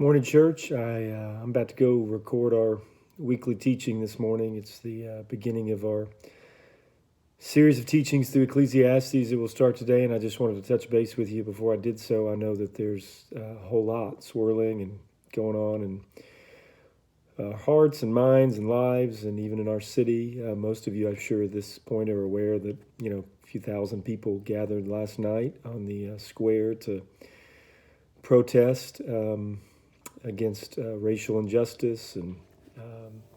Morning, church. I'm about to go record our weekly teaching this morning. It's the beginning of our series of teachings through Ecclesiastes that will start today, and I just wanted to touch base with you before I did so. I know that there's a whole lot swirling and going on in our hearts and minds and lives, and even in our city. Most of you, I'm sure, at this point are aware that a few thousand people gathered last night on the square to protest. Against racial injustice and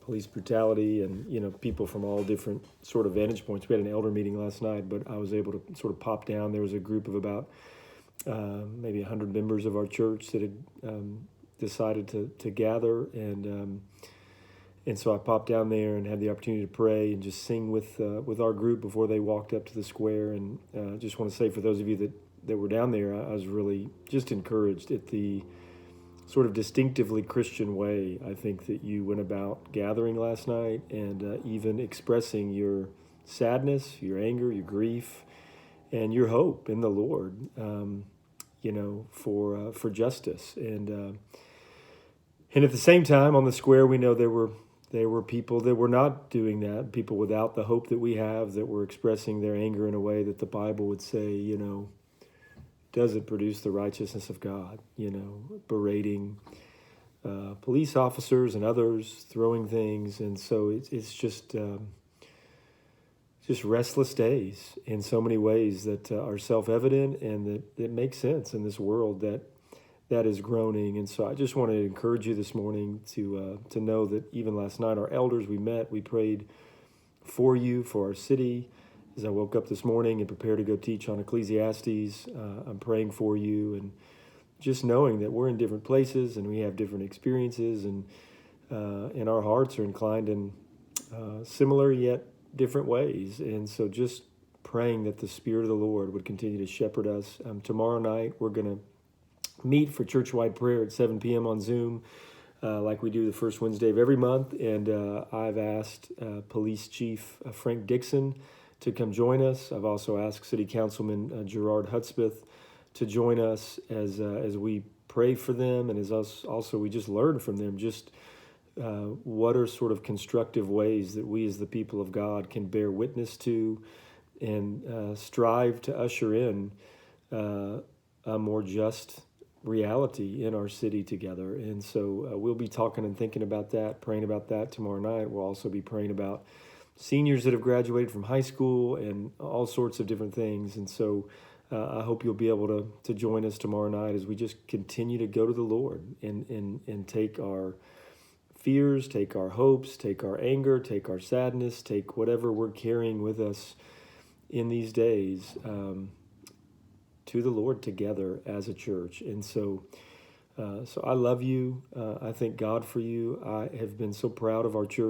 police brutality, and people from all different sort of vantage points. We had an elder meeting last night, but I was able to sort of pop down. There was a group of about maybe 100 members of our church that had decided to gather, and so I popped down there and had the opportunity to pray and just sing with our group before they walked up to the square. And just want to say, for those of you that were down there, I was really just encouraged at the sort of distinctively Christian way, I think, that you went about gathering last night, and even expressing your sadness, your anger, your grief, and your hope in the Lord, for justice. And at the same time, on the square, we know there were people that were not doing that, people without the hope that we have, that were expressing their anger in a way that the Bible would say, doesn't produce the righteousness of God, berating police officers and others, throwing things. And so it's just restless days in so many ways that are self-evident and that make sense in this world that is groaning. And so I just want to encourage you this morning to know that even last night, our elders, we met, we prayed for you, for our city. As I woke up this morning and prepared to go teach on Ecclesiastes, I'm praying for you, and just knowing that we're in different places and we have different experiences, and our hearts are inclined in similar yet different ways. And so just praying that the Spirit of the Lord would continue to shepherd us. Tomorrow night, we're going to meet for church-wide prayer at 7 p.m. on Zoom, like we do the first Wednesday of every month. And I've asked Police Chief Frank Dixon to come join us. I've also asked City Councilman Gerard Hudspeth to join us as we pray for them, and as us also we just learn from them just what are sort of constructive ways that we as the people of God can bear witness to and strive to usher in a more just reality in our city together. And so we'll be talking and thinking about that, praying about that tomorrow night. We'll also be praying about seniors that have graduated from high school and all sorts of different things. And so I hope you'll be able to join us tomorrow night as we just continue to go to the Lord and take our fears, take our hopes, take our anger, take our sadness, take whatever we're carrying with us in these days to the Lord together as a church. And so I love you. I thank God for you. I have been so proud of our church.